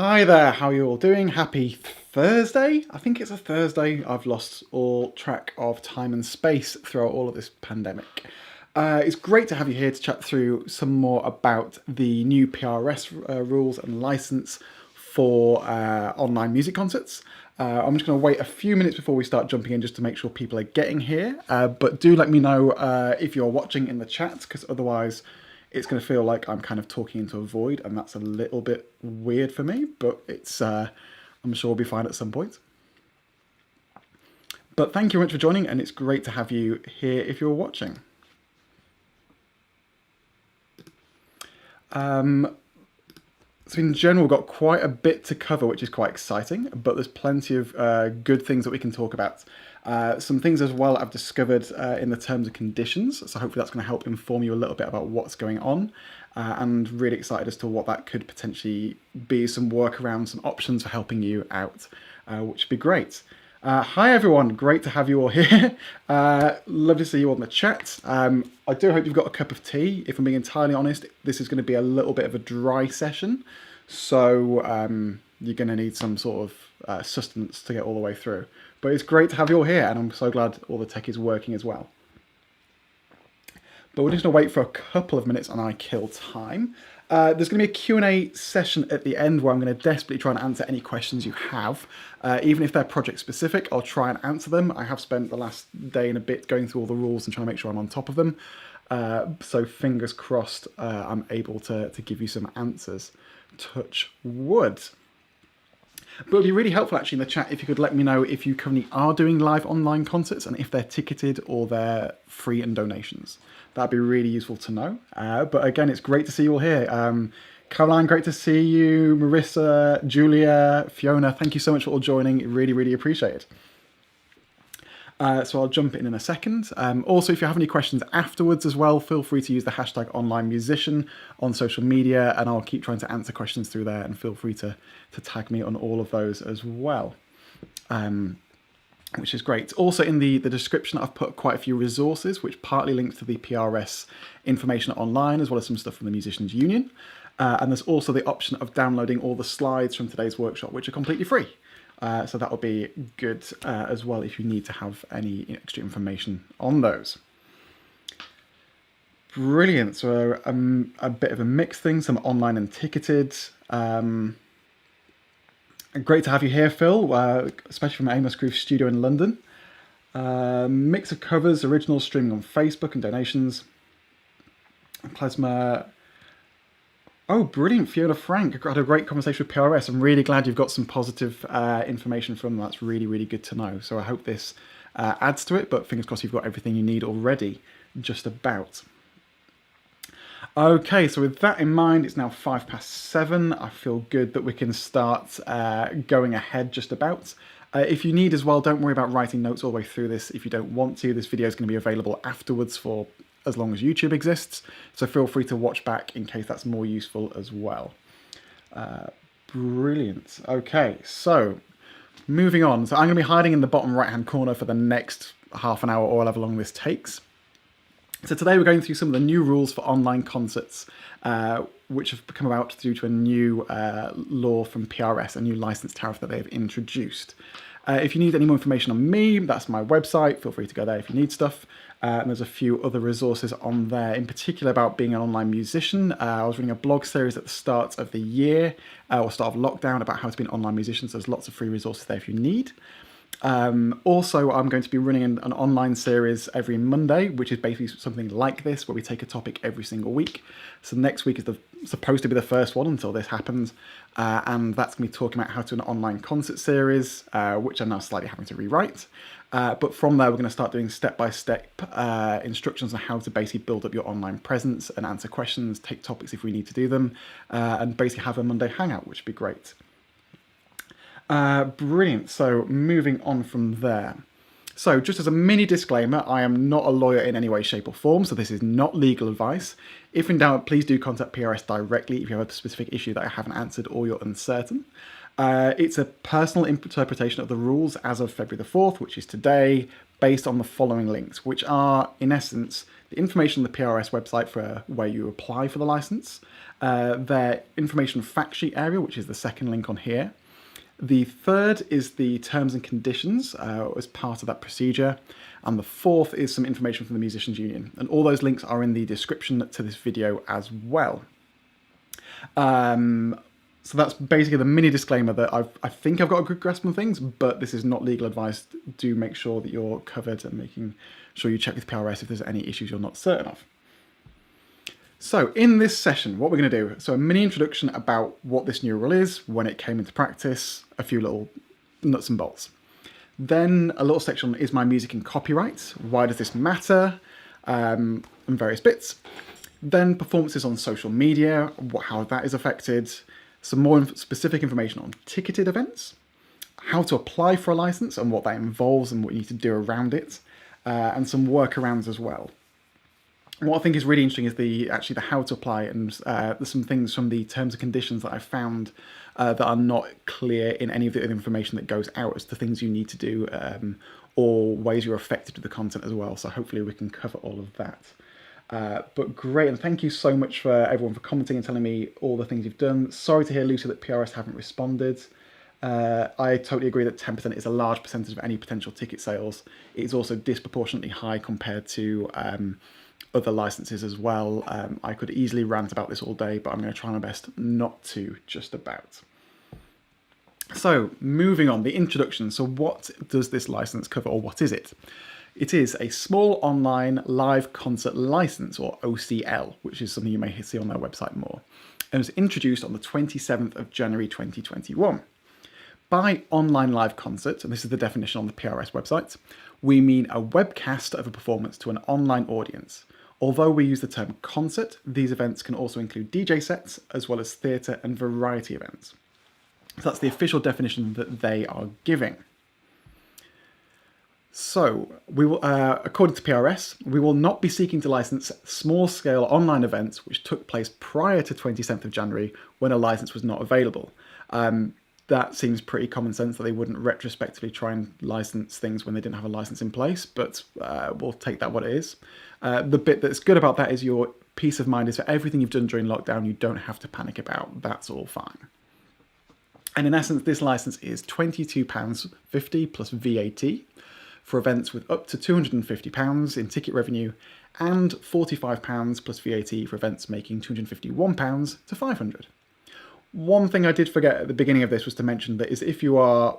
Hi there, how are you all doing? Happy Thursday? I think it's a Thursday. I've lost all track of time and space throughout all of this pandemic. It's great to have you here to chat through some more about the new PRS rules and license for online music concerts. I'm just going to wait a few minutes before we start jumping in just to make sure people are getting here. But do let me know if you're watching in the chat, because otherwise it's going to feel like I'm kind of talking into a void, and that's a little bit weird for me, but it's I'm sure we'll be fine at some point. But thank you very much for joining, and it's great to have you here if you're watching. So in general, we've got quite a bit to cover, which is quite exciting, but there's plenty of good things that we can talk about. Some things as well I've discovered in the terms and conditions, so hopefully that's going to help inform you a little bit about what's going on, and really excited as to what that could potentially be, some workarounds, some options for helping you out, which would be great. Hi everyone, great to have you all here. Love to see you on the chat. I do hope you've got a cup of tea. If I'm being entirely honest, this is going to be a little bit of a dry session, so you're going to need some sort of sustenance to get all the way through. But it's great to have you all here, and I'm so glad all the tech is working as well. But we're just going to wait for a couple of minutes and I kill time. There's going to be a Q&A session at the end where I'm going to desperately try and answer any questions you have. Even if they're project specific, I'll try and answer them. I have spent the last day and a bit going through all the rules and trying to make sure I'm on top of them. So fingers crossed I'm able to give you some answers. Touch wood. But it would be really helpful actually in the chat if you could let me know if you currently are doing live online concerts and if they're ticketed or they're free and donations. That'd be really useful to know. But again, it's great to see you all here. Caroline, great to see you. Marissa, Julia, Fiona, thank you so much for all joining. Really, really appreciate it. So I'll jump in a second. Also, if you have any questions afterwards as well, feel free to use the hashtag #OnlineMusician on social media, and I'll keep trying to answer questions through there, and feel free to tag me on all of those as well, which is great. Also in the description, I've put quite a few resources, which partly links to the PRS information online, as well as some stuff from the Musicians Union. And there's also the option of downloading all the slides from today's workshop, which are completely free. So that will be good as well if you need to have any extra information on those. Brilliant. So a bit of a mixed thing, some online and ticketed. Great to have you here, Phil, especially from Amos Groove Studio in London. Mix of covers, originals streaming on Facebook and donations. Klezmer. Oh, brilliant, Fiona Frank. I had a great conversation with PRS. I'm really glad you've got some positive information from them. That's really, really good to know. So I hope this adds to it, but fingers crossed you've got everything you need already, just about. Okay, so with that in mind, it's now 7:05. I feel good that we can start going ahead just about. If you need as well, don't worry about writing notes all the way through this. If you don't want to, this video is going to be available afterwards for as long as YouTube exists, so feel free to watch back in case that's more useful as well. Brilliant. Okay, so moving on. So I'm going to be hiding in the bottom right hand corner for the next half an hour or however long this takes. So today we're going through some of the new rules for online concerts, which have come about due to a new law from PRS, a new license tariff that they've introduced. If you need any more information on me, that's my website. Feel free to go there if you need stuff. And there's a few other resources on there, in particular about being an online musician. I was running a blog series at the start of the year, or start of lockdown, about how to be an online musician. So there's lots of free resources there if you need. Also, I'm going to be running an online series every Monday, which is basically something like this, where we take a topic every single week. So next week is supposed to be the first one until this happens, and that's going to be talking about how to do an online concert series, which I'm now slightly having to rewrite. But from there, we're going to start doing step-by-step instructions on how to basically build up your online presence and answer questions, take topics if we need to do them, and basically have a Monday hangout, which would be great. Brilliant. So moving on from there. So just as a mini disclaimer, I am not a lawyer in any way, shape or form, so this is not legal advice. If in doubt, please do contact PRS directly if you have a specific issue that I haven't answered or you're uncertain. It's a personal interpretation of the rules as of February the 4th, which is today, based on the following links, which are, in essence, the information on the PRS website for where you apply for the license, their information fact sheet area, which is the second link on here. The third is the terms and conditions as part of that procedure. And the fourth is some information from the Musicians Union. And all those links are in the description to this video as well. So that's basically the mini disclaimer that I think I've got a good grasp on things, but this is not legal advice. Do make sure that you're covered and making sure you check with PRS if there's any issues you're not certain of. So in this session, what we're going to do, so a mini introduction about what this new rule is, when it came into practice, a few little nuts and bolts. Then a little section on is my music in copyright, why does this matter, and various bits. Then performances on social media, how that is affected, some more specific information on ticketed events, how to apply for a license and what that involves and what you need to do around it, and some workarounds as well. What I think is really interesting is the how to apply, and there's some things from the terms and conditions that I found that are not clear in any of the information that goes out as to things you need to do or ways you're affected with the content as well. So hopefully we can cover all of that. But great, and thank you so much for everyone for commenting and telling me all the things you've done. Sorry to hear, Lucy, that PRS haven't responded. I totally agree that 10% is a large percentage of any potential ticket sales. It is also disproportionately high compared to other licenses as well. I could easily rant about this all day, but I'm going to try my best not to, just about. So moving on, the introduction. So what does this license cover, or what is it? It is a small online live concert license, or OCL, which is something you may see on their website more. It was introduced on the 27th of January 2021. By online live concert, and this is the definition on the PRS website, we mean a webcast of a performance to an online audience. Although we use the term concert, these events can also include DJ sets, as well as theatre and variety events. So that's the official definition that they are giving. So, we will, according to PRS, we will not be seeking to license small-scale online events which took place prior to 27th of January when a license was not available. That seems pretty common sense that they wouldn't retrospectively try and license things when they didn't have a license in place, but we'll take that what it is. The bit that's good about that is your peace of mind is for everything you've done during lockdown, you don't have to panic about. That's all fine. And in essence, this license is £22.50 plus VAT for events with up to £250 in ticket revenue and £45 plus VAT for events making £251 to £500. One thing I did forget at the beginning of this was to mention that is if you are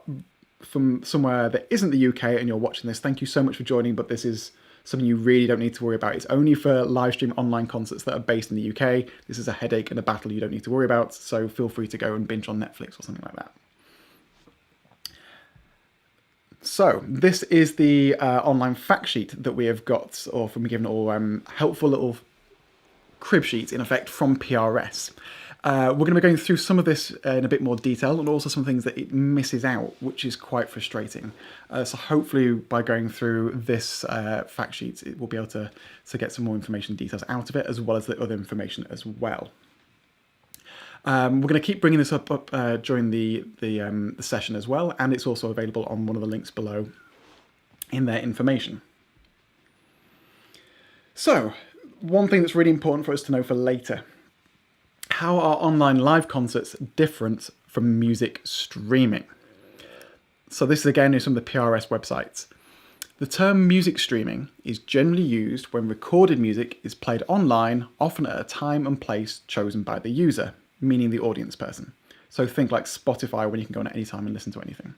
from somewhere that isn't the UK and you're watching this, thank you so much for joining, but this is something you really don't need to worry about. It's only for live stream online concerts that are based in the UK. This is a headache and a battle you don't need to worry about, so feel free to go and binge on Netflix or something like that. So this is the online fact sheet that we have got, or from given all helpful little crib sheets in effect from PRS. We're going to be going through some of this in a bit more detail, and also some things that it misses out, which is quite frustrating. So hopefully by going through this fact sheet, it will be able to get some more information and details out of it, as well as the other information as well. We're going to keep bringing this up during the session as well, and it's also available on one of the links below in their information. So, one thing that's really important for us to know for later. How are online live concerts different from music streaming? So this again is from the PRS websites. The term music streaming is generally used when recorded music is played online, often at a time and place chosen by the user, meaning the audience person. So think like Spotify, when you can go on at any time and listen to anything.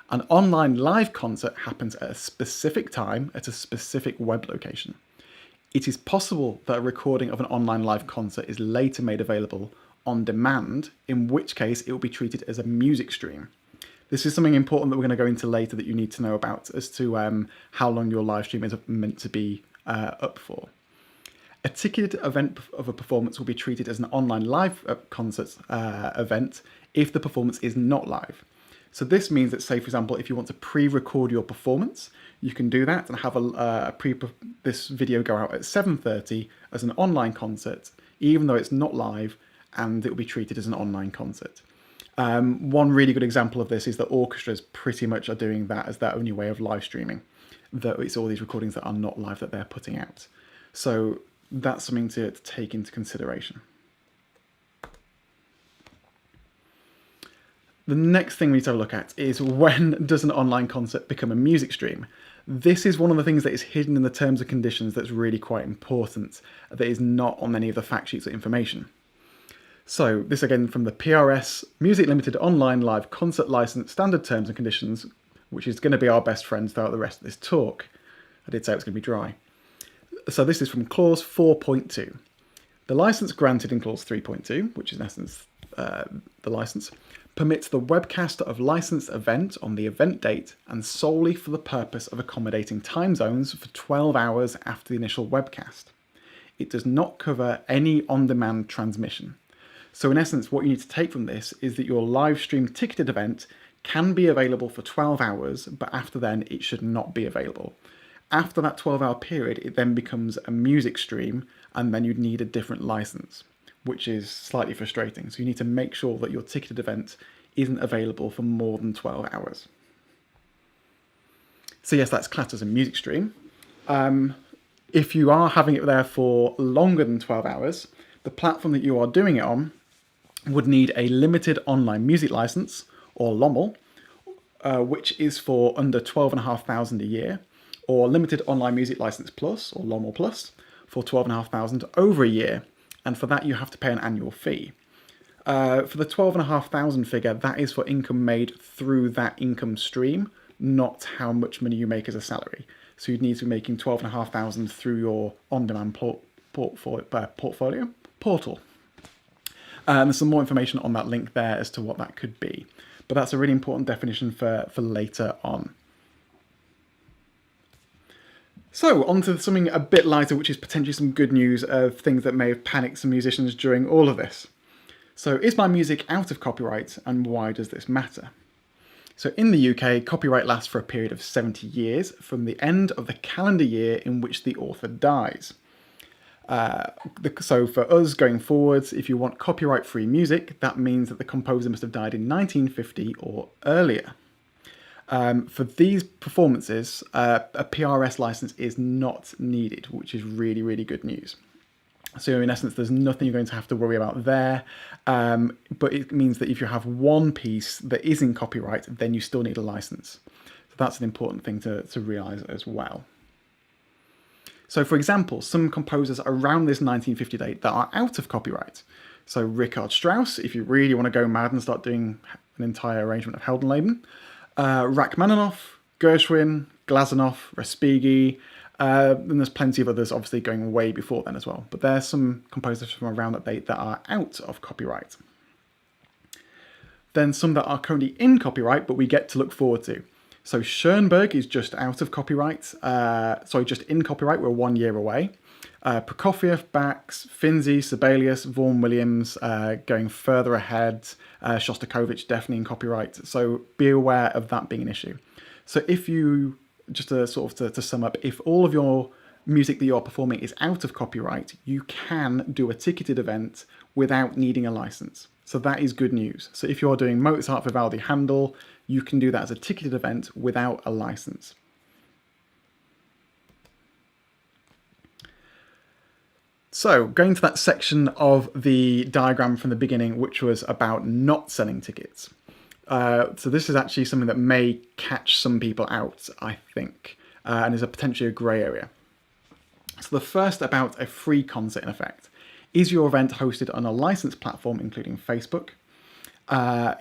An online live concert happens at a specific time at a specific web location. It is possible that a recording of an online live concert is later made available on demand, in which case it will be treated as a music stream. This is something important that we're going to go into later that you need to know about as to how long your live stream is meant to be up for. A ticketed event of a performance will be treated as an online live concert event if the performance is not live. So this means that, say, for example, if you want to pre-record your performance, you can do that and have this video go out at 7:30 as an online concert, even though it's not live, and it will be treated as an online concert. One really good example of this is that orchestras pretty much are doing that as their only way of live streaming. That it's all these recordings that are not live that they're putting out. So that's something to take into consideration. The next thing we need to have a look at is, when does an online concert become a music stream? This is one of the things that is hidden in the terms and conditions that's really quite important, that is not on any of the fact sheets or information. So this again from the PRS Music Limited Online Live Concert License Standard Terms and Conditions, which is going to be our best friends throughout the rest of this talk. I did say it was going to be dry. So this is from clause 4.2. The license granted in clause 3.2, which is in essence the license, permits the webcast of licensed event on the event date and solely for the purpose of accommodating time zones for 12 hours after the initial webcast. It does not cover any on-demand transmission. So in essence, what you need to take from this is that your live stream ticketed event can be available for 12 hours, but after then it should not be available. After that 12-hour period, it then becomes a music stream, and then you'd need a different license, which is slightly frustrating. So you need to make sure that your ticketed event isn't available for more than 12 hours. So yes, that's classed as a music stream. If you are having it there for longer than 12 hours, the platform that you are doing it on would need a limited online music license, or LOML, which is for under 12,500 a year, or limited online music license plus, or LOML plus, for 12,500 over a year. And for that, you have to pay an annual fee. For the 12,500 figure, that is for income made through that income stream, not how much money you make as a salary. So you'd need to be making 12,500 through your on-demand portal. There's some more information on that link there as to what that could be. But that's a really important definition for later on. So on to something a bit lighter, which is potentially some good news of things that may have panicked some musicians during all of this. So is my music out of copyright, and why does this matter? So in the UK, copyright lasts for a period of 70 years from the end of the calendar year in which the author dies. So for us going forwards, if you want copyright-free music, that means that the composer must have died in 1950 or earlier. For these performances, a PRS license is not needed, which is really, really good news. So in essence, there's nothing you're going to have to worry about there. But it means that if you have one piece that is in copyright, then you still need a license. So that's an important thing to realise as well. So for example, some composers around this 1950 date that are out of copyright. So Richard Strauss, if you really want to go mad and start doing an entire arrangement of Heldenleben. Rachmaninoff, Gershwin, Glazunov, Respighi, and there's plenty of others obviously going way before then as well. But there's some composers from around that date that are out of copyright. Then some that are currently in copyright, but we get to look forward to. So Schoenberg is just out of copyright, just in copyright, we're 1 year away. Prokofiev, Bax, Finzi, Sibelius, Vaughan Williams, going further ahead, Shostakovich definitely in copyright. So be aware of that being an issue. So if you, just to sum up, if all of your music that you're performing is out of copyright, you can do a ticketed event without needing a license. So that is good news. So if you're doing Mozart, Vivaldi, Handel, you can do that as a ticketed event without a license. So going to that section of the diagram from the beginning, which was about not selling tickets. So this is actually something that may catch some people out, I think, and is potentially a grey area. So the first about a free concert in effect. Is your event hosted on a licensed platform, including Facebook, on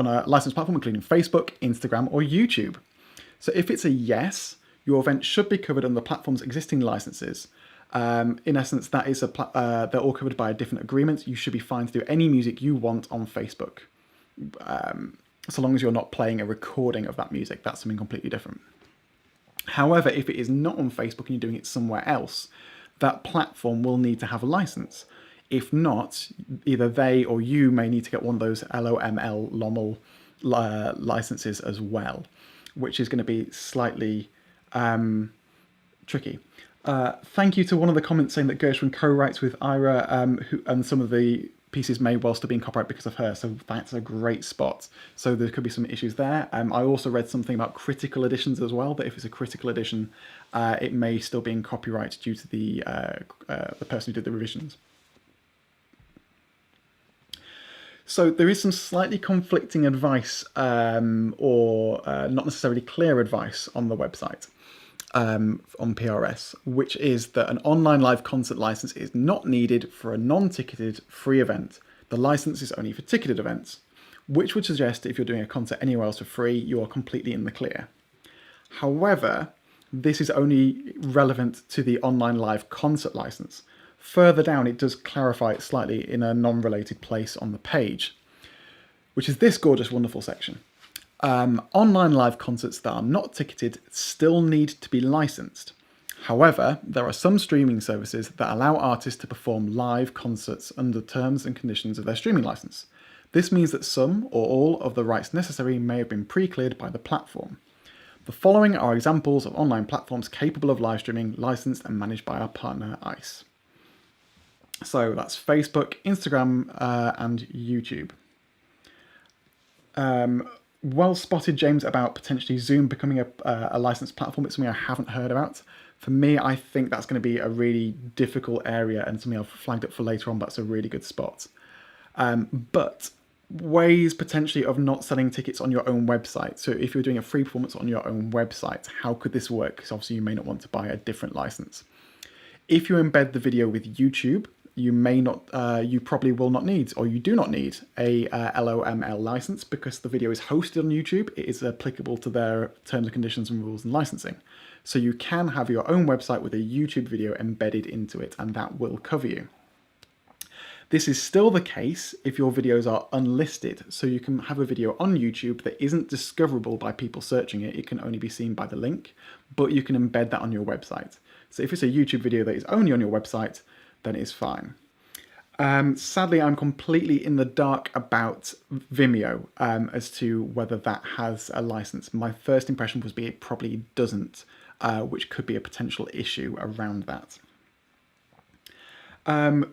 a licensed platform, including Facebook, Instagram, or YouTube? So if it's a yes, your event should be covered under the platform's existing licenses. In essence, that is they're all covered by a different agreement. You should be fine to do any music you want on Facebook, so long as you're not playing a recording of that music. That's something completely different. However, if it is not on Facebook and you're doing it somewhere else, that platform will need to have a license. If not, either they or you may need to get one of those LOML licenses as well, which is going to be slightly tricky. Thank you to one of the comments saying that Gershwin co-writes with Ira, and some of the pieces made while still being copyright because of her. So that's a great spot. So there could be some issues there. I also read something about critical editions as well, that if it's a critical edition, it may still be in copyright due to the person who did the revisions. So there is some slightly conflicting advice, or not necessarily clear advice on the website. On PRS, which is that an online live concert license is not needed for a non-ticketed free event. The license is only for ticketed events, which would suggest that if you're doing a concert anywhere else for free, you are completely in the clear. However, this is only relevant to the online live concert license. Further down, it does clarify it slightly in a non-related place on the page, which is this gorgeous, wonderful section. Online live concerts that are not ticketed still need to be licensed. However, there are some streaming services that allow artists to perform live concerts under terms and conditions of their streaming license. This means that some or all of the rights necessary may have been pre-cleared by the platform. The following are examples of online platforms capable of live streaming, licensed and managed by our partner ICE. So that's Facebook, Instagram, and YouTube. Well spotted, James, about potentially Zoom becoming a licensed platform. It's something I haven't heard about. For me, I think that's going to be a really difficult area and something I've flagged up for later on, but it's a really good spot. But ways potentially of not selling tickets on your own website. So if you're doing a free performance on your own website, how could this work? Because obviously you may not want to buy a different license. If you embed the video with YouTube, you may not, you probably will not need, or you do not need a LOML license because the video is hosted on YouTube. It is applicable to their terms and conditions and rules and licensing. So you can have your own website with a YouTube video embedded into it, and that will cover you. This is still the case if your videos are unlisted. So you can have a video on YouTube that isn't discoverable by people searching it. It can only be seen by the link, but you can embed that on your website. So if it's a YouTube video that is only on your website, then it's fine. Sadly, I'm completely in the dark about Vimeo as to whether that has a license. My first impression was it probably doesn't, which could be a potential issue around that.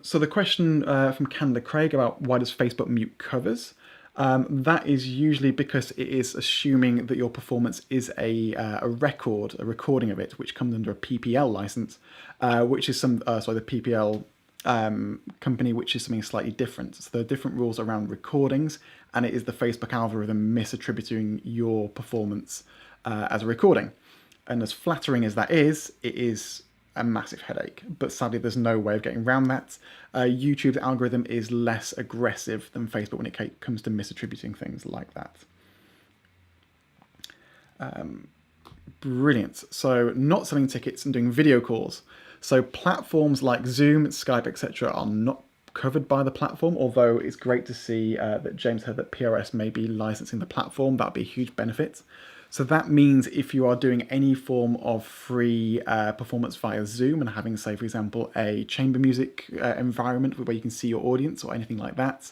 So the question from Canada Craig about why does Facebook mute covers? That is usually because it is assuming that your performance is a recording of it, which comes under a PPL license, which is the PPL company, which is something slightly different. So there are different rules around recordings, and it is the Facebook algorithm misattributing your performance as a recording. And as flattering as that is, it is a massive headache, but sadly there's no way of getting around that. YouTube's algorithm is less aggressive than Facebook when it comes to misattributing things like that. Brilliant. So not selling tickets and doing video calls. So platforms like Zoom, Skype, etc. are not covered by the platform, although it's great to see that James heard that PRS may be licensing the platform. That'd be a huge benefit. So that means if you are doing any form of free performance via Zoom and having, say, for example, a chamber music environment where you can see your audience or anything like that,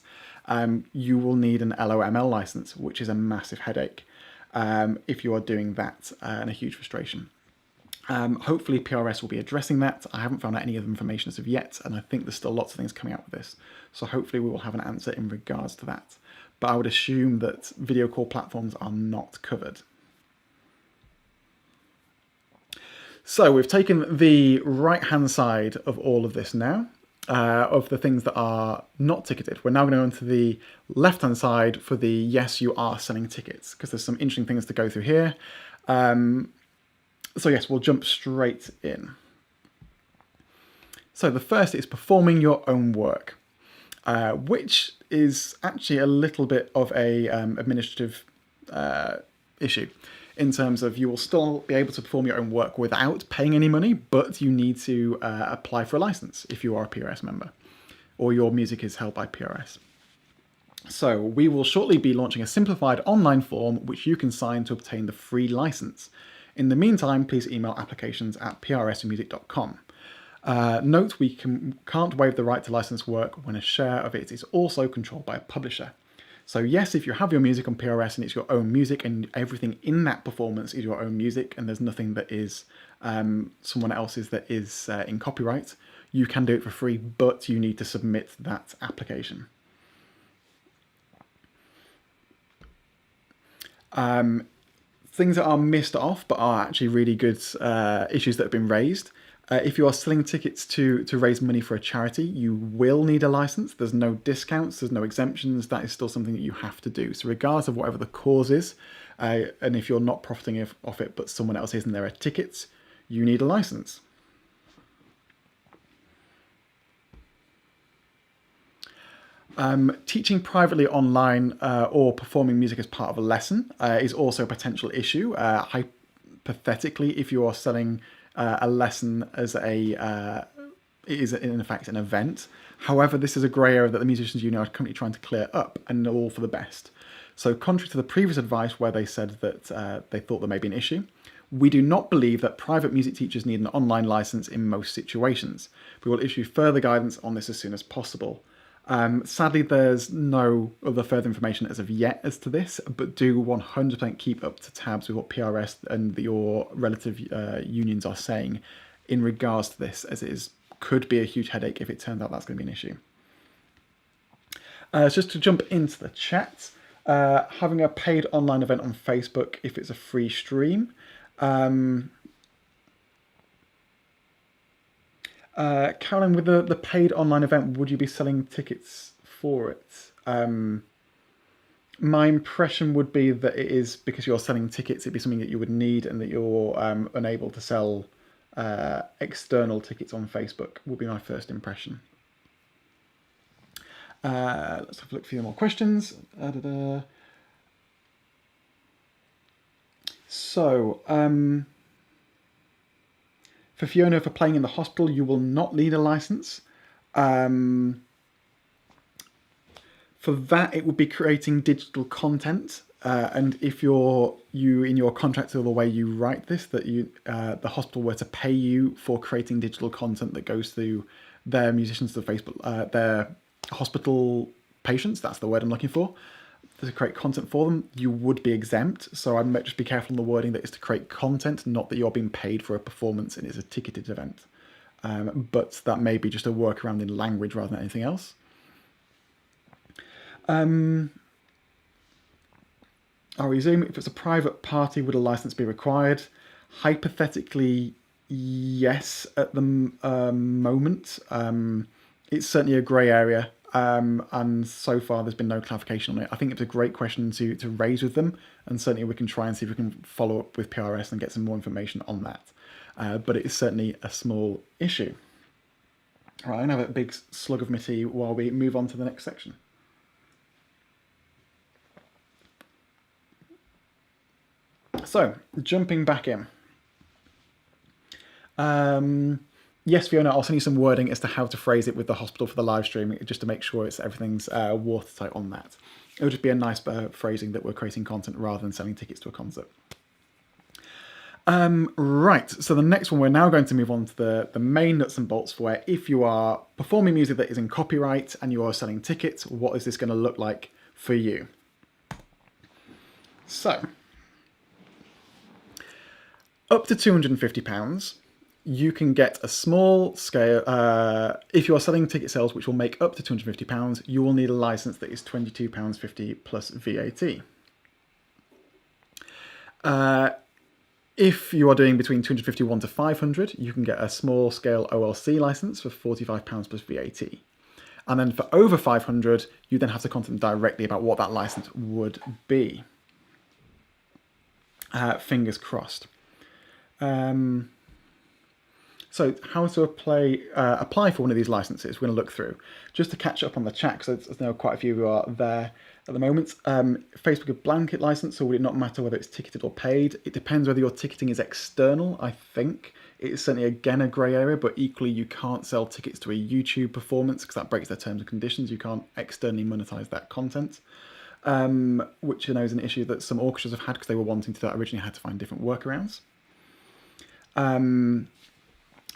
you will need an LOML license, which is a massive headache if you are doing that and a huge frustration. Hopefully PRS will be addressing that. I haven't found out any other information as of yet, and I think there's still lots of things coming out with this. So hopefully we will have an answer in regards to that. But I would assume that video call platforms are not covered. So we've taken the right-hand side of all of this now, of the things that are not ticketed. We're now going to go into the left-hand side for the yes, you are selling tickets, because there's some interesting things to go through here. So yes, we'll jump straight in. So the first is performing your own work, which is actually a little bit of a administrative issue, in terms of you will still be able to perform your own work without paying any money, but you need to apply for a license if you are a PRS member or your music is held by PRS. So we will shortly be launching a simplified online form which you can sign to obtain the free license. In the meantime, please email applications@prsmusic.com. Note, we can't waive the right to license work when a share of it is also controlled by a publisher. So yes, if you have your music on PRS and it's your own music and everything in that performance is your own music and there's nothing that is someone else's that is in copyright, you can do it for free, but you need to submit that application. Things that are missed off but are actually really good issues that have been raised. If you are selling tickets to raise money for a charity, you will need a license. There's no discounts, there's no exemptions. That is still something that you have to do. So regardless of whatever the cause is, and if you're not profiting off it, but someone else is and there are tickets, you need a license. Teaching privately online or performing music as part of a lesson is also a potential issue. Hypothetically, if you are selling a lesson as is in effect an event. However, this is a grey area that the Musicians Union are currently trying to clear up, and all for the best. So contrary to the previous advice where they said that they thought there may be an issue, we do not believe that private music teachers need an online license in most situations. We will issue further guidance on this as soon as possible. Sadly, there's no other further information as of yet as to this, but do 100% keep up to tabs with what PRS and your relative unions are saying in regards to this, as it could be a huge headache if it turns out that's going to be an issue. Just to jump into the chat, having a paid online event on Facebook if it's a free stream. Caroline, with the paid online event, would you be selling tickets for it? My impression would be that it is because you're selling tickets, it'd be something that you would need and that you're unable to sell external tickets on Facebook, would be my first impression. Let's have a look for a few more questions. So, for Fiona, for playing in the hospital, you will not need a license. For that, it would be creating digital content. And if you in your contract or the way you write this, that the hospital were to pay you for creating digital content that goes through their musicians to Facebook, their hospital patients, that's the word I'm looking for, to create content for them, you would be exempt. So I might just be careful in the wording that it's to create content, not that you're being paid for a performance and it's a ticketed event. But that may be just a workaround in language rather than anything else. I'll resume. If it's a private party, would a license be required? Hypothetically, yes, at the moment. It's certainly a grey area. And so far there's been no clarification on it. I think it's a great question to raise with them, and certainly we can try and see if we can follow up with PRS and get some more information on that. But it is certainly a small issue. All right, I'm going to have a big slug of my tea while we move on to the next section. So, jumping back in. Yes, Fiona, I'll send you some wording as to how to phrase it with the hospital for the live stream, just to make sure everything's watertight on that. It would just be a nice phrasing that we're creating content rather than selling tickets to a concert. Right, so the next one, we're now going to move on to the main nuts and bolts for where if you are performing music that is in copyright and you are selling tickets, what is this going to look like for you? So, up to £250, you can get a small scale. If you are selling ticket sales which will make up to £250, you will need a license that is £22.50 plus VAT. If you are doing between 251 to 500, you can get a small scale OLC license for £45 plus VAT. And then for over 500, you then have to contact them directly about what that license would be. Fingers crossed. So how to apply for one of these licenses, we're going to look through. Just to catch up on the chat, because there's now quite a few who are there at the moment. Facebook a blanket license, so would it not matter whether it's ticketed or paid? It depends whether your ticketing is external, I think. It's certainly, again, a grey area, but equally you can't sell tickets to a YouTube performance because that breaks their terms and conditions. You can't externally monetize that content, which I know is an issue that some orchestras have had because they were wanting to do that originally, had to find different workarounds.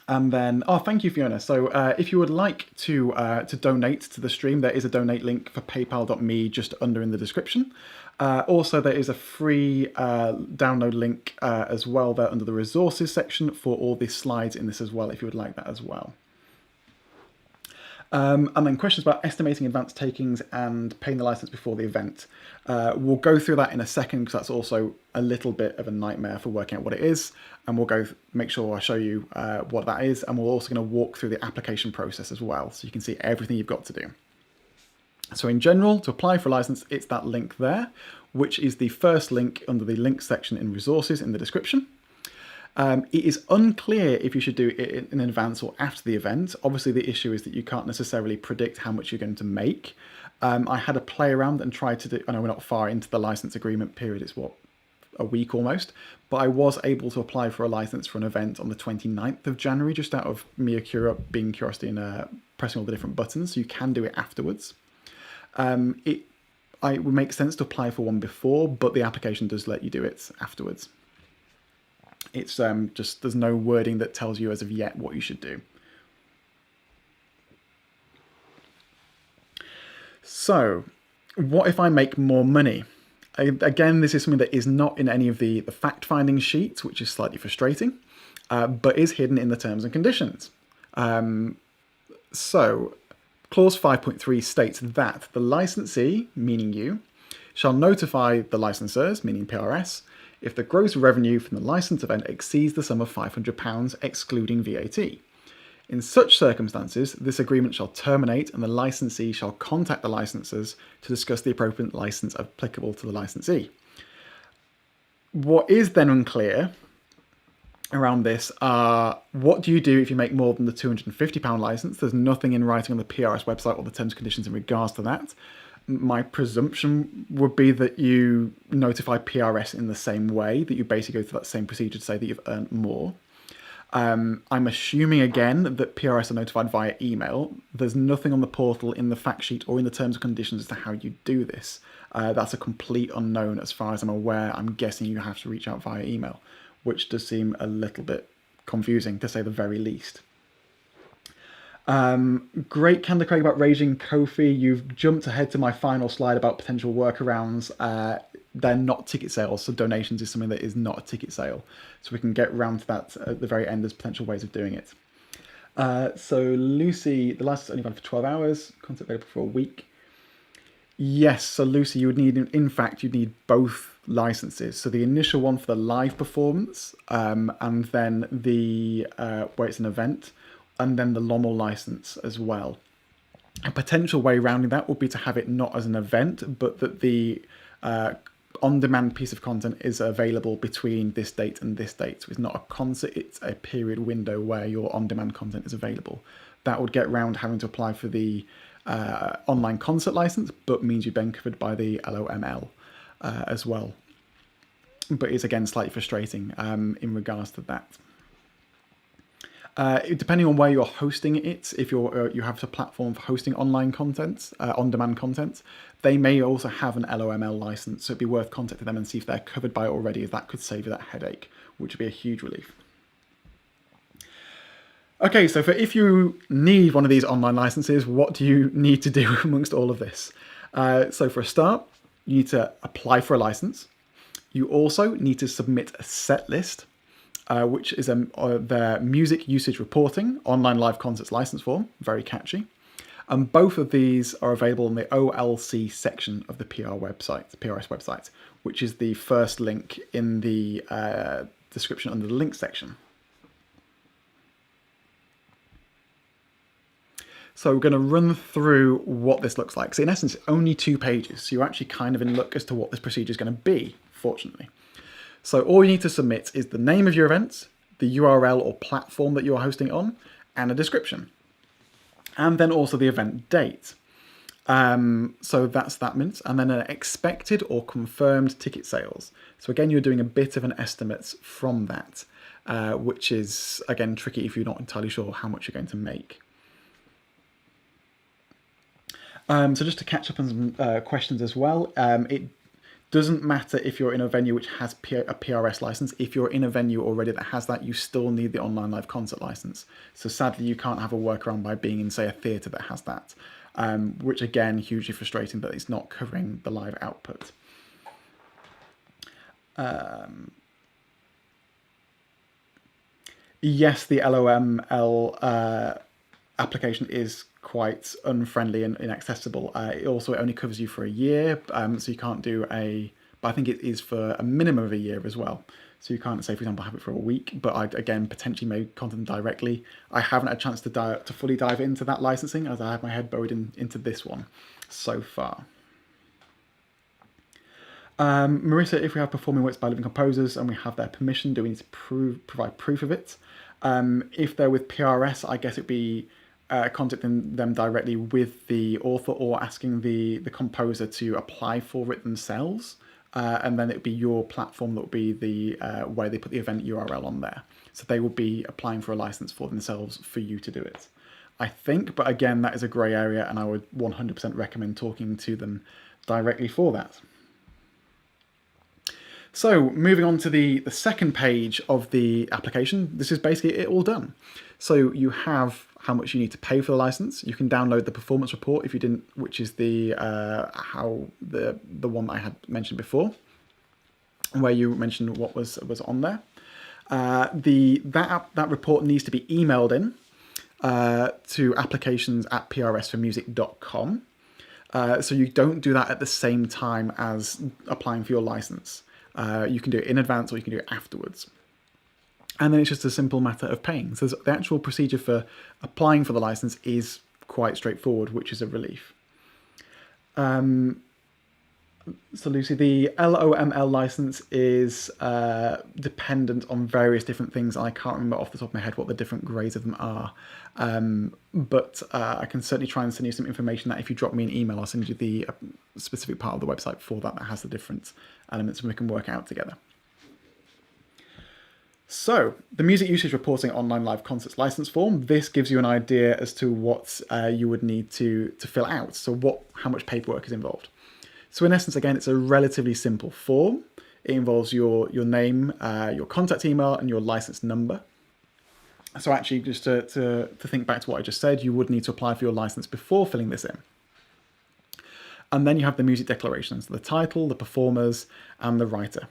And then, oh, thank you, Fiona. So if you would like to donate to the stream, there is a donate link for paypal.me just under in the description. Also, there is a free download link as well there under the resources section for all the slides in this as well, if you would like that as well. And then questions about estimating advanced takings and paying the license before the event. We'll go through that in a second because that's also a little bit of a nightmare for working out what it is. And we'll make sure I show you what that is. And we're also going to walk through the application process as well, so you can see everything you've got to do. So in general, to apply for a license, it's that link there, which is the first link under the links section in resources in the description. It is unclear if you should do it in advance or after the event. Obviously, the issue is that you can't necessarily predict how much you're going to make. I had a play around and tried to do, I know we're not far into the license agreement period, it's what, a week almost, but I was able to apply for a license for an event on the 29th of January, just out of mere curiosity and pressing all the different buttons, so you can do it afterwards. It would make sense to apply for one before, but the application does let you do it afterwards. It's just, there's no wording that tells you as of yet what you should do. So, what if I make more money? Again, this is something that is not in any of the fact-finding sheets, which is slightly frustrating, but is hidden in the terms and conditions. So, clause 5.3 states that the licensee, meaning you, shall notify the licensors, meaning PRS, if the gross revenue from the license event exceeds the sum of £500, excluding VAT. In such circumstances, this agreement shall terminate and the licensee shall contact the licensors to discuss the appropriate license applicable to the licensee. What is then unclear around this are, what do you do if you make more than the £250 license? There's nothing in writing on the PRS website or the terms and conditions in regards to that. My presumption would be that you notify PRS in the same way, that you basically go through that same procedure to say that you've earned more. I'm assuming again that PRS are notified via email. There's nothing on the portal, in the fact sheet, or in the terms and conditions as to how you do this. That's a complete unknown as far as I'm aware. I'm guessing you have to reach out via email, which does seem a little bit confusing, to say the very least. Great, Candy Craig, about raising Ko-fi. You've jumped ahead to my final slide about potential workarounds. They're not ticket sales, so donations is something that is not a ticket sale. So we can get round to that at the very end as potential ways of doing it. So Lucy, the license is only valid for 12 hours, content available for a week. Yes, so Lucy, you would need, in fact, you'd need both licenses. So the initial one for the live performance, and then the, where it's an event, and then the LOML license as well. A potential way rounding that would be to have it not as an event, but that the on-demand piece of content is available between this date and this date. So it's not a concert, it's a period window where your on-demand content is available. That would get round having to apply for the online concert license, but means you've been covered by the LOML as well. But it's again slightly frustrating in regards to that. Depending on where you're hosting it, if you have a platform for hosting online content, on-demand content, they may also have an LOML license, so it'd be worth contacting them and see if they're covered by it already, as that could save you that headache, which would be a huge relief. Okay, so if you need one of these online licenses, what do you need to do amongst all of this? So for a start, you need to apply for a license. You also need to submit a set list, which is their music usage reporting online live concerts license form, very catchy. And both of these are available in the OLC section of the PRS website, which is the first link in the description under the link section. So we're going to run through what this looks like. So in essence, only 2 pages. So you're actually kind of in luck as to what this procedure is going to be, fortunately. So all you need to submit is the name of your event, the URL or platform that you're hosting on, and a description. And then also the event date. So that's that minute. And then an expected or confirmed ticket sales. So again, you're doing a bit of an estimate from that, which is, again, tricky if you're not entirely sure how much you're going to make. So just to catch up on some questions as well, it Doesn't matter if you're in a venue which has a PRS license. If you're in a venue already that has that, you still need the online live concert license. So sadly, you can't have a workaround by being in, say, a theatre that has that, which again, hugely frustrating that it's not covering the live output. Yes, the LOML application is quite unfriendly and inaccessible. It also only covers you for a year, so you can't do but I think it is for a minimum of a year as well. So you can't, say, for example, have it for a week, but I, again, potentially may contact them directly. I haven't had a chance to fully dive into that licensing, as I have my head buried into this one so far. Marissa, if we have performing works by living composers and we have their permission, do we need to provide proof of it? If they're with PRS, I guess it'd be contacting them directly with the author or asking the composer to apply for it themselves. And then it'd be your platform that would be the way they put the event URL on there. So they would be applying for a license for themselves for you to do it, I think. But again, that is a grey area, and I would 100% recommend talking to them directly for that. So moving on to the second page of the application, this is basically it all done. So you have how much you need to pay for the license. You can download the performance report if you didn't, which is the one I had mentioned before, where you mentioned what was on there. That report needs to be emailed in to applications@prsformusic.com. So you don't do that at the same time as applying for your license. You can do it in advance or you can do it afterwards. And then it's just a simple matter of paying. So the actual procedure for applying for the license is quite straightforward, which is a relief. So Lucy, the LOML license is dependent on various different things. I can't remember off the top of my head what the different grades of them are. But I can certainly try and send you some information that if you drop me an email, I'll send you the specific part of the website for that has the different elements and we can work out together. So the music usage reporting online live concerts license form, this gives you an idea as to what you would need to fill out. So how much paperwork is involved. So in essence, again, it's a relatively simple form. It involves your name, your contact email, and your license number. So actually, just to think back to what I just said, you would need to apply for your license before filling this in. And then you have the music declarations, the title, the performers, and the writer.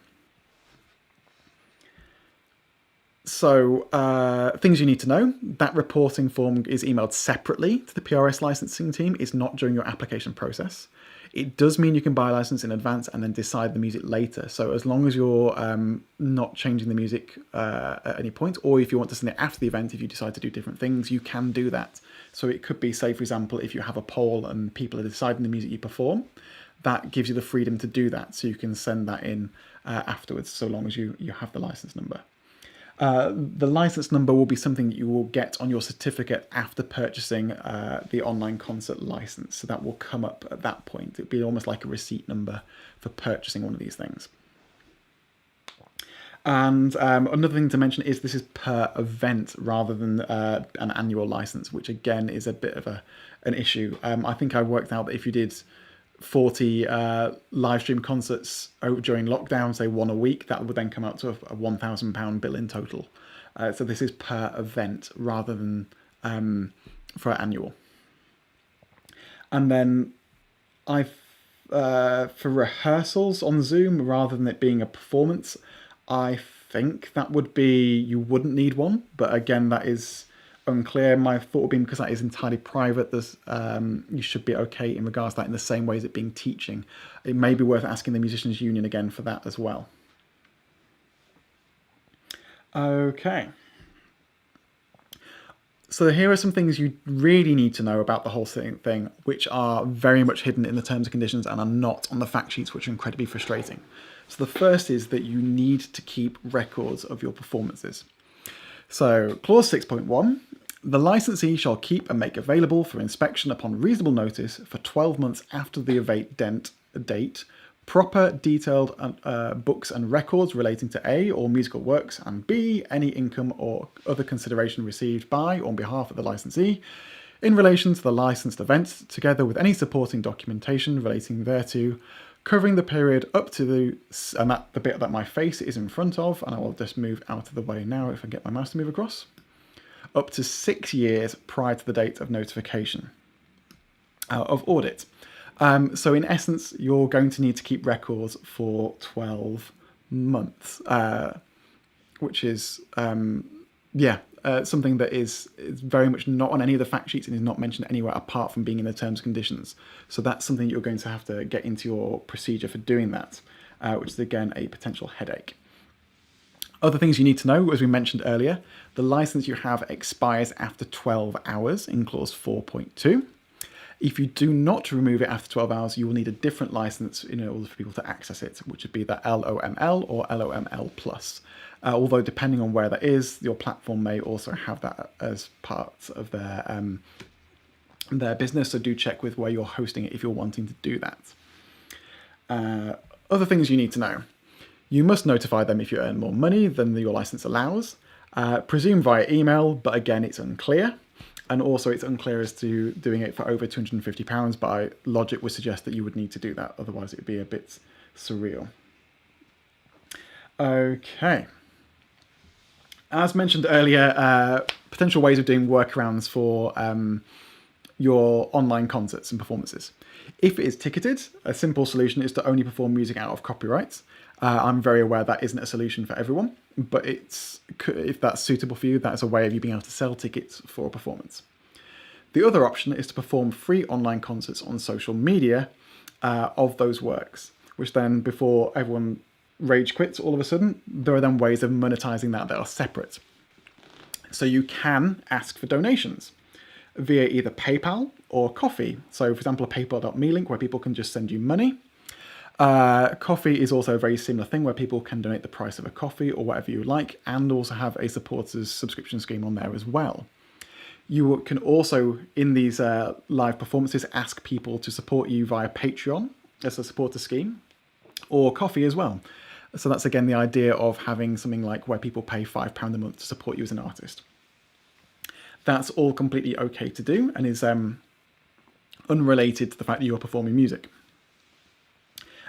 So things you need to know, that reporting form is emailed separately to the PRS licensing team. It's not during your application process. It does mean you can buy a license in advance and then decide the music later. So as long as you're not changing the music at any point, or if you want to send it after the event, if you decide to do different things, you can do that. So it could be, say, for example, if you have a poll and people are deciding the music you perform, that gives you the freedom to do that. So you can send that in afterwards, so long as you have the license number. The license number will be something that you will get on your certificate after purchasing the online concert license. So that will come up at that point. It'll be almost like a receipt number for purchasing one of these things. And another thing to mention is this is per event rather than an annual license, which again is a bit of an issue. I think I worked out that if you did 40 live stream concerts during lockdown, say one a week, that would then come out to a £1,000 bill in total. So this is per event rather than for annual. And then for rehearsals on Zoom, rather than it being a performance, I think that would be, you wouldn't need one, but again, that is unclear. My thought would be, because that is entirely private, there's you should be okay in regards to that, in the same way as it being teaching. It may be worth asking the Musicians Union again for that as well. Okay. So here are some things you really need to know about the whole thing, which are very much hidden in the terms and conditions and are not on the fact sheets, which are incredibly frustrating. So the first is that you need to keep records of your performances. So clause 6.1, the licensee shall keep and make available for inspection upon reasonable notice for 12 months after the event date, proper detailed books and records relating to A, all musical works, and B, any income or other consideration received by or on behalf of the licensee in relation to the licensed event, together with any supporting documentation relating thereto, covering the period up to the bit that my face is in front of, and I will just move out of the way now if I get my mouse to move across, up to 6 years prior to the date of notification of audit. So in essence, you're going to need to keep records for 12 months, which is, something that is very much not on any of the fact sheets and is not mentioned anywhere apart from being in the terms and conditions. So that's something you're going to have to get into your procedure for doing that, which is again a potential headache. Other things you need to know, as we mentioned earlier, the license you have expires after 12 hours in clause 4.2. If you do not remove it after 12 hours, you will need a different license in order for people to access it, which would be the LOML or LOML Plus. Although depending on where that is, your platform may also have that as part of their business. So do check with where you're hosting it if you're wanting to do that. Other things you need to know. You must notify them if you earn more money than your license allows. Presume via email, but again, it's unclear. And also it's unclear as to doing it for over £250, but logic would suggest that you would need to do that. Otherwise it would be a bit surreal. Okay. As mentioned earlier, potential ways of doing workarounds for your online concerts and performances. If it is ticketed, a simple solution is to only perform music out of copyright. I'm very aware that isn't a solution for everyone, but if that's suitable for you, that's a way of you being able to sell tickets for a performance. The other option is to perform free online concerts on social media of those works, which then, before everyone rage quits all of a sudden, there are then ways of monetizing that are separate. So you can ask for donations via either PayPal or Coffee. So for example, a paypal.me link where people can just send you money. Coffee is also a very similar thing where people can donate the price of a coffee or whatever you like, and also have a supporters subscription scheme on there as well. You can also, in these live performances, ask people to support you via Patreon as a supporter scheme, or Coffee as well. So that's again the idea of having something like where people pay £5 a month to support you as an artist. That's all completely okay to do and is unrelated to the fact that you're performing music.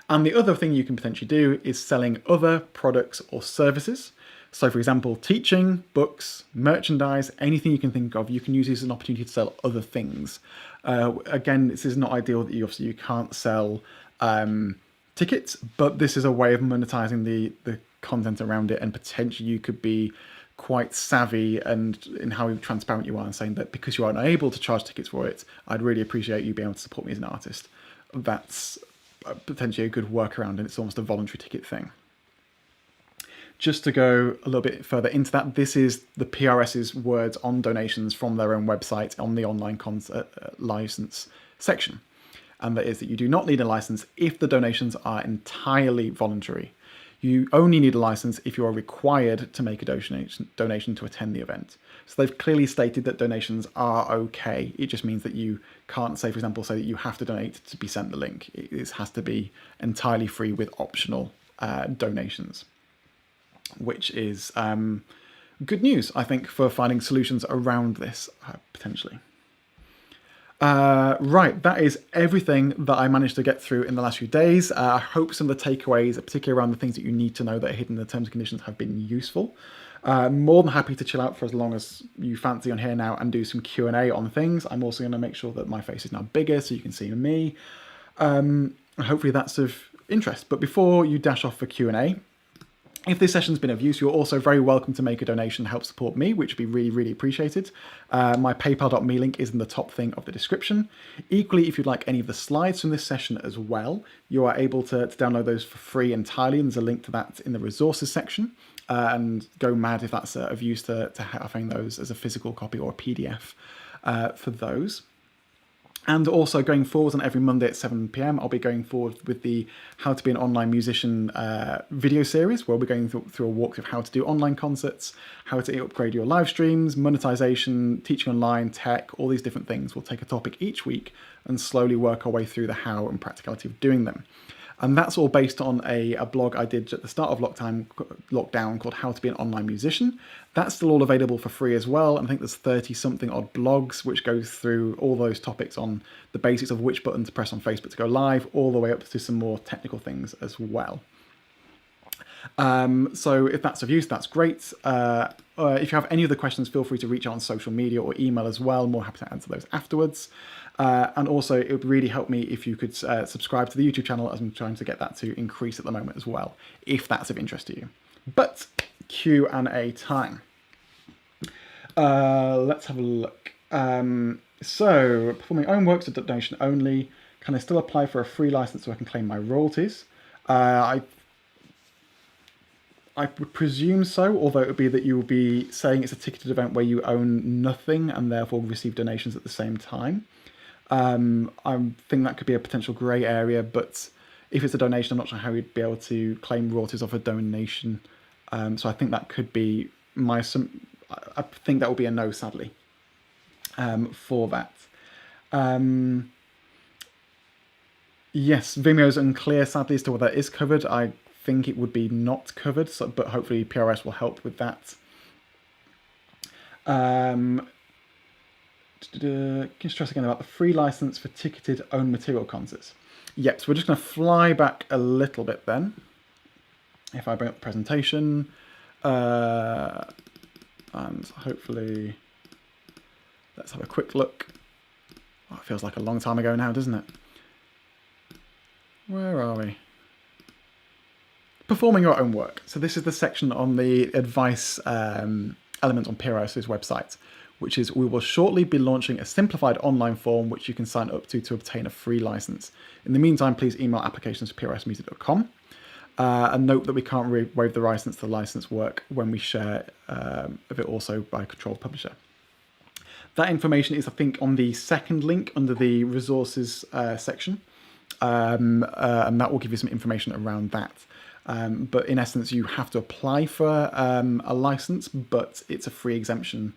And the other thing you can potentially do is selling other products or services. So for example, teaching, books, merchandise, anything you can think of, you can use this as an opportunity to sell other things. Again, this is not ideal that you can't sell tickets, but this is a way of monetizing the content around it, and potentially you could be quite savvy and in how transparent you are and saying that because you are unable to charge tickets for it, I'd really appreciate you being able to support me as an artist. That's potentially a good workaround, and it's almost a voluntary ticket thing. Just to go a little bit further into that, this is the PRS's words on donations from their own website on the online concert license section. And that is that you do not need a license if the donations are entirely voluntary. You only need a license if you are required to make a donation to attend the event. So they've clearly stated that donations are okay. It just means that you can't say, for example, say that you have to donate to be sent the link. It has to be entirely free with optional donations, which is good news, I think, for finding solutions around this potentially. Right, that is everything that I managed to get through in the last few days. I hope some of the takeaways, particularly around the things that you need to know that are hidden in the terms and conditions, have been useful. More than happy to chill out for as long as you fancy on here now and do some Q&A on things. I'm also going to make sure that my face is now bigger so you can see me. Hopefully that's of interest. But before you dash off for Q&A, if this session's been of use, you're also very welcome to make a donation to help support me, which would be really, really appreciated. My paypal.me link is in the top thing of the description. Equally, if you'd like any of the slides from this session as well, you are able to download those for free entirely, and there's a link to that in the resources section. And go mad if that's of use to having those as a physical copy or a PDF for those. And also going forward on every Monday at 7 PM, I'll be going forward with the How to Be an Online Musician video series, where we're going through a walkthrough of how to do online concerts, how to upgrade your live streams, monetization, teaching online, tech, all these different things. We'll take a topic each week and slowly work our way through the how and practicality of doing them. And that's all based on a blog I did at the start of lockdown called How to Be an Online Musician. That's still all available for free as well. And I think there's 30 something odd blogs which goes through all those topics on the basics of which button to press on Facebook to go live, all the way up to some more technical things as well. So if that's of use, that's great. If you have any other questions, feel free to reach out on social media or email as well. More happy to answer those afterwards. And also, it would really help me if you could subscribe to the YouTube channel, as I'm trying to get that to increase at the moment as well, if that's of interest to you. But Q&A time. Let's have a look. So, performing own works at donation only. Can I still apply for a free license so I can claim my royalties? I would presume so, although it would be that you will be saying it's a ticketed event where you own nothing and therefore receive donations at the same time. I think that could be a potential grey area, but if it's a donation, I'm not sure how you'd be able to claim royalties off a donation. So I think that could be I think that will be a no, sadly, for that. Yes, Vimeo's unclear, sadly, as to whether that is covered. I think it would be not covered, but hopefully PRS will help with that. Can you stress again about the free license for ticketed own material concerts? Yep, so we're just going to fly back a little bit then. If I bring up the presentation, and hopefully, let's have a quick look. Oh, it feels like a long time ago now, doesn't it? Where are we? Performing your own work. So this is the section on the advice element on PRS's website, which is we will shortly be launching a simplified online form which you can sign up to obtain a free license. In the meantime, please email applications to prsmusic.com. And note that we can't waive the license to license work when we share of it also by a controlled publisher. That information is, I think, on the second link under the resources section. And that will give you some information around that. But in essence, you have to apply for a license, but it's a free exemption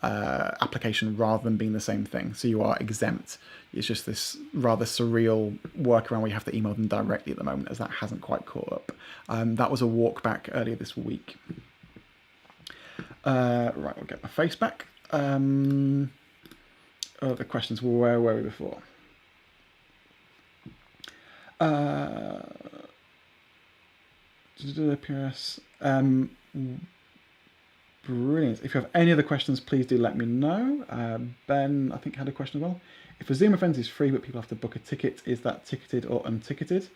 application rather than being the same thing. So you are exempt. It's just this rather surreal workaround where you have to email them directly at the moment, as that hasn't quite caught up. That was a walk back earlier this week. Right, we'll get my face back. Other questions, where were we before? PRS. Brilliant. If you have any other questions, please do let me know. Ben, I think, had a question as well. If a Zoom event is free but people have to book a ticket, is that ticketed or unticketed?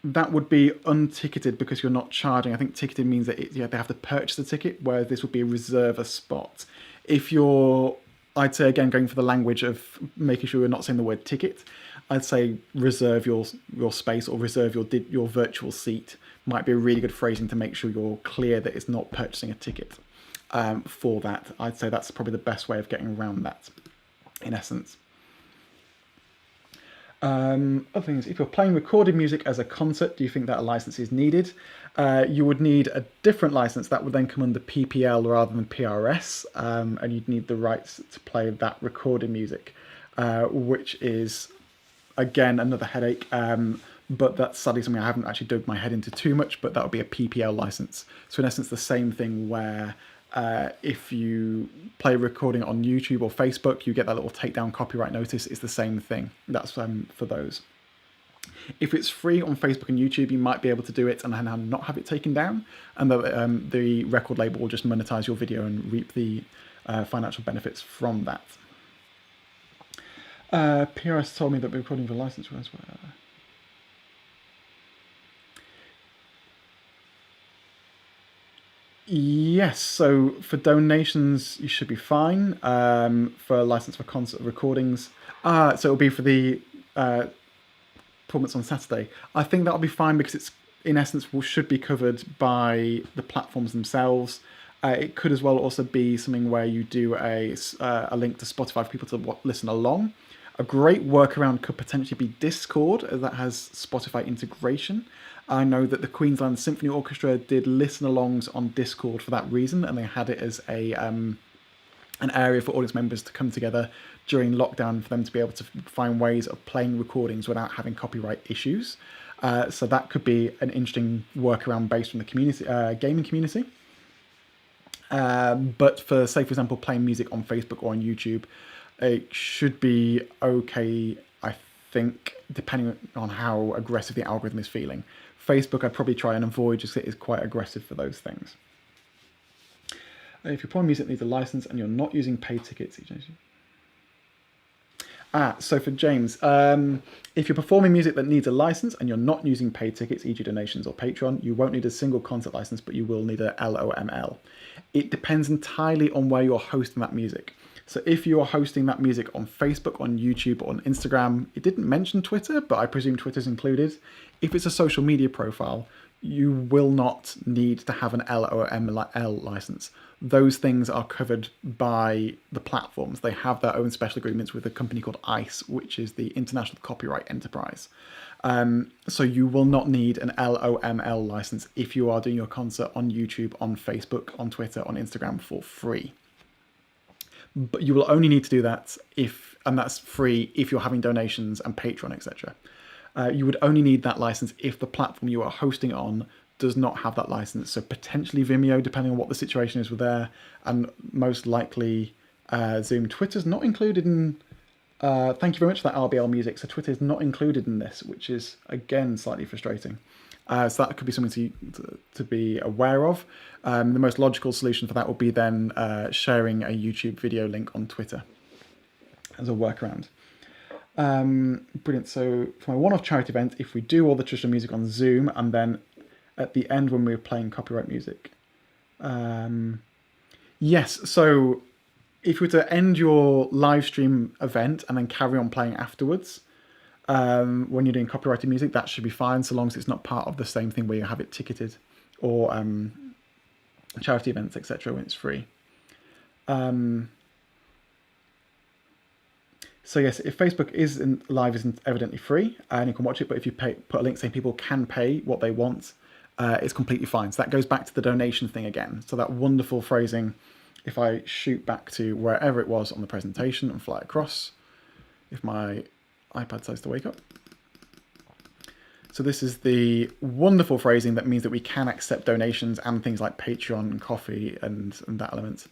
That would be unticketed because you're not charging. I think ticketed means that they have to purchase the ticket, whereas this would be reserve a spot. If you're, I'd say, again, going for the language of making sure you're not saying the word ticket, I'd say reserve your space or reserve your virtual seat might be a really good phrasing to make sure you're clear that it's not purchasing a ticket for that. I'd say that's probably the best way of getting around that, in essence. Other things, if you're playing recorded music as a concert, do you think that a license is needed? You would need a different license that would then come under PPL rather than PRS, and you'd need the rights to play that recorded music, which is, again, another headache, but that's sadly something I haven't actually dug my head into too much, but that would be a PPL license. So in essence, the same thing where if you play a recording on YouTube or Facebook, you get that little takedown copyright notice. It's the same thing. That's for those. If it's free on Facebook and YouTube, you might be able to do it and then not have it taken down, and the record label will just monetize your video and reap the financial benefits from that. PRS told me that we're recording for license as well. Yes, so for donations, you should be fine. For a license for concert recordings, so it'll be for the performance on Saturday. I think that'll be fine because it's, in essence, should be covered by the platforms themselves. It could as well also be something where you do a link to Spotify for people to listen along. A great workaround could potentially be Discord, as that has Spotify integration. I know that the Queensland Symphony Orchestra did listen-alongs on Discord for that reason, and they had it as a an area for audience members to come together during lockdown for them to be able to find ways of playing recordings without having copyright issues. So that could be an interesting workaround based on the community, gaming community. But for, say, for example, playing music on Facebook or on YouTube, it should be okay, I think, depending on how aggressive the algorithm is feeling. Facebook, I'd probably try and avoid, just because it is quite aggressive for those things. If your porn music needs a license and you're not using paid tickets, so for James, if you're performing music that needs a license and you're not using paid tickets, e.g. donations or Patreon, you won't need a single concert license, but you will need a LOML. It depends entirely on where you're hosting that music. So if you're hosting that music on Facebook, on YouTube, or on Instagram, it didn't mention Twitter, but I presume Twitter's included. If it's a social media profile, you will not need to have an LOML license. Those things are covered by the platforms. They have their own special agreements with a company called ICE, which is the International Copyright Enterprise. So you will not need an LOML license if you are doing your concert on YouTube, on Facebook, on Twitter, on Instagram for free. But you will only need to do that and that's free if you're having donations and Patreon, etc. You would only need that license if the platform you are hosting on does not have that license. So potentially Vimeo, depending on what the situation is with there, and most likely Zoom. Twitter's not included in... thank you very much for that RBL music. So Twitter is not included in this, which is, again, slightly frustrating. So that could be something to be aware of. The most logical solution for that would be then sharing a YouTube video link on Twitter as a workaround. Brilliant. So for my one-off charity event, if we do all the traditional music on Zoom and then at the end when we're playing copyright music. Yes, so if you were to end your live stream event and then carry on playing afterwards, when you're doing copyrighted music, that should be fine, so long as it's not part of the same thing where you have it ticketed, or charity events, etc., when it's free. So yes, if Facebook live isn't evidently free, and you can watch it, but if you put a link saying people can pay what they want, it's completely fine. So that goes back to the donation thing again. So that wonderful phrasing, if I shoot back to wherever it was on the presentation and fly across, if my iPad decides to wake up. So this is the wonderful phrasing that means that we can accept donations and things like Patreon and Coffee and that element.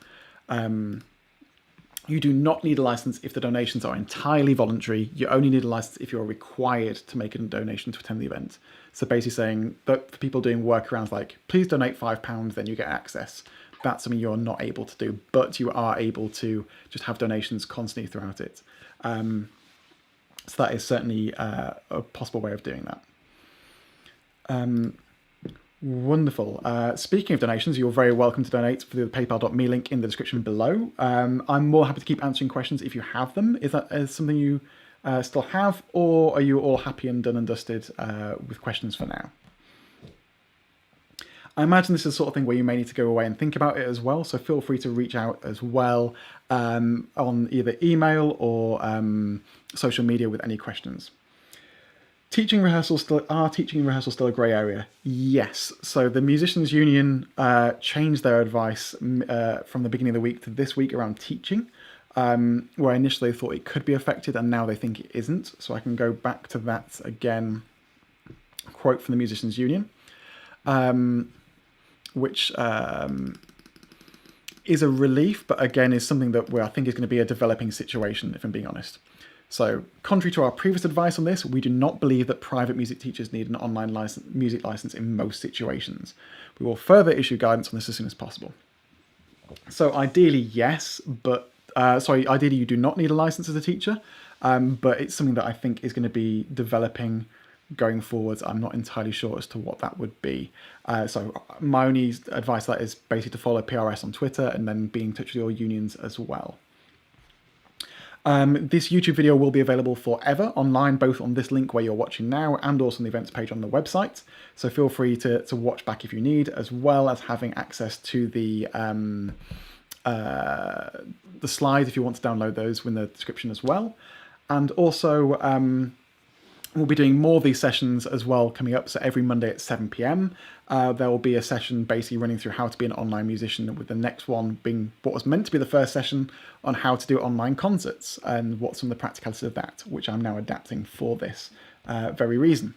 You do not need a license if the donations are entirely voluntary. You only need a license if you're required to make a donation to attend the event. So basically saying that for people doing workarounds like, please donate £5, then you get access. That's something you're not able to do, but you are able to just have donations constantly throughout it. So that is certainly a possible way of doing that. Wonderful. Speaking of donations, you're very welcome to donate through the paypal.me link in the description below. I'm more happy to keep answering questions if you have them. Is that something you still have, or are you all happy and done and dusted with questions for now? I imagine this is the sort of thing where you may need to go away and think about it as well, so feel free to reach out as well on either email or social media with any questions. Teaching and rehearsal still a grey area? Yes. So the Musicians Union changed their advice from the beginning of the week to this week around teaching, where initially they thought it could be affected and now they think it isn't. So I can go back to that again. Quote from the Musicians Union, which is a relief, but again is something that I think is going to be a developing situation, if I'm being honest. So, contrary to our previous advice on this, we do not believe that private music teachers need an online music license in most situations. We will further issue guidance on this as soon as possible. So, ideally, yes, but ideally you do not need a license as a teacher, but it's something that I think is going to be developing going forwards. I'm not entirely sure as to what that would be. So, my only advice to that is basically to follow PRS on Twitter and then be in touch with your unions as well. This YouTube video will be available forever online, both on this link where you're watching now and also on the events page on the website. So feel free to watch back if you need, as well as having access to the slides if you want to download those in the description as well. And also We'll be doing more of these sessions as well coming up. So every Monday at 7 p.m, there will be a session basically running through how to be an online musician, with the next one being what was meant to be the first session on how to do online concerts and what some of the practicalities of that, which I'm now adapting for this very reason.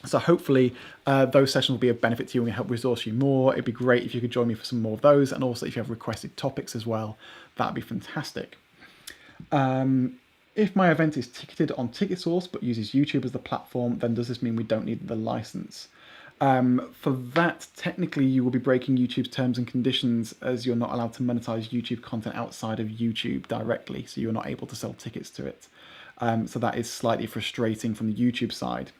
So hopefully those sessions will be of benefit to you and help resource you more. It'd be great if you could join me for some more of those. And also if you have requested topics as well, that'd be fantastic. If my event is ticketed on TicketSource but uses YouTube as the platform, then does this mean we don't need the license? For that, technically you will be breaking YouTube's terms and conditions, as you're not allowed to monetize YouTube content outside of YouTube directly, so you're not able to sell tickets to it. So that is slightly frustrating from the YouTube side.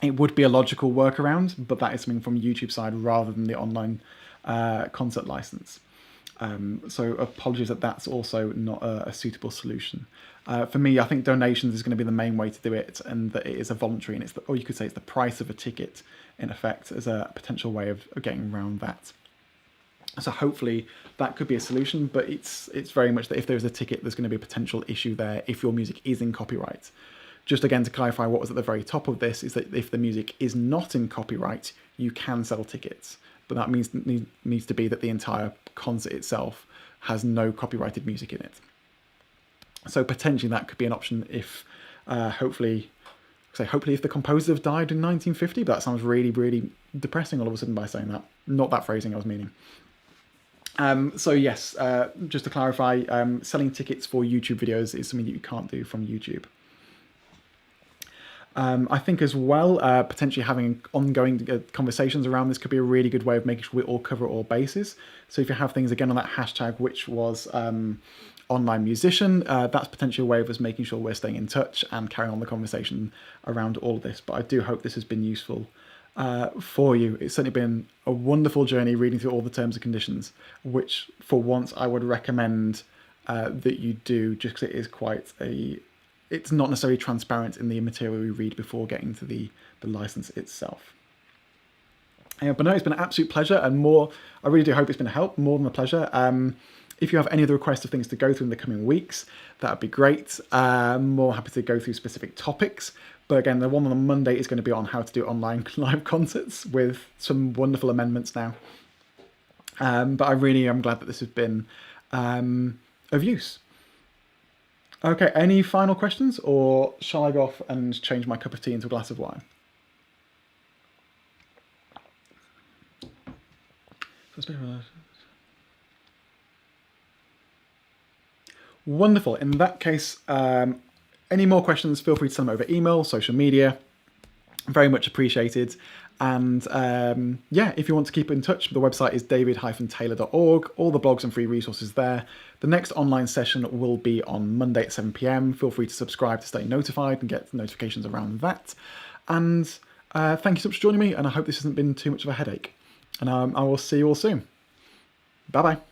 It would be a logical workaround, but that is something from YouTube side rather than the online concert license. So apologies that that's also not a suitable solution. For me, I think donations is going to be the main way to do it, and that it is a voluntary, and or you could say it's the price of a ticket, in effect, as a potential way of getting around that. So hopefully that could be a solution, but it's very much that if there's a ticket, there's going to be a potential issue there if your music is in copyright. Just again to clarify what was at the very top of this is that if the music is not in copyright, you can sell tickets, but that needs to be that the entire concert itself has no copyrighted music in it. So potentially that could be an option if, hopefully if the composers have died in 1950, but that sounds really, really depressing all of a sudden by saying that. Not that phrasing I was meaning. So yes, just to clarify, selling tickets for YouTube videos is something that you can't do from YouTube. I think as well, potentially having ongoing conversations around this could be a really good way of making sure we all cover all bases. So if you have things again on that hashtag, which was online musician, that's potentially a way of us making sure we're staying in touch and carrying on the conversation around all of this. But I do hope this has been useful for you. It's certainly been a wonderful journey reading through all the terms and conditions, which for once I would recommend that you do, just because it is quite it's not necessarily transparent in the material we read before getting to the license itself. But no, it's been an absolute pleasure, and I really do hope it's been a help, more than a pleasure. If you have any other requests of things to go through in the coming weeks, that would be great. More happy to go through specific topics. But again, the one on Monday is going to be on how to do online live concerts with some wonderful amendments now. But I really am glad that this has been of use. Okay, any final questions, or shall I go off and change my cup of tea into a glass of wine? Wonderful. In that case, any more questions, feel free to send them over email, social media. Very much appreciated. And yeah, if you want to keep in touch, the website is david-taylor.org. All the blogs and free resources there. The next online session will be on Monday at 7 p.m. Feel free to subscribe to stay notified and get notifications around that. And thank you so much for joining me, and I hope this hasn't been too much of a headache. And I will see you all soon. Bye-bye.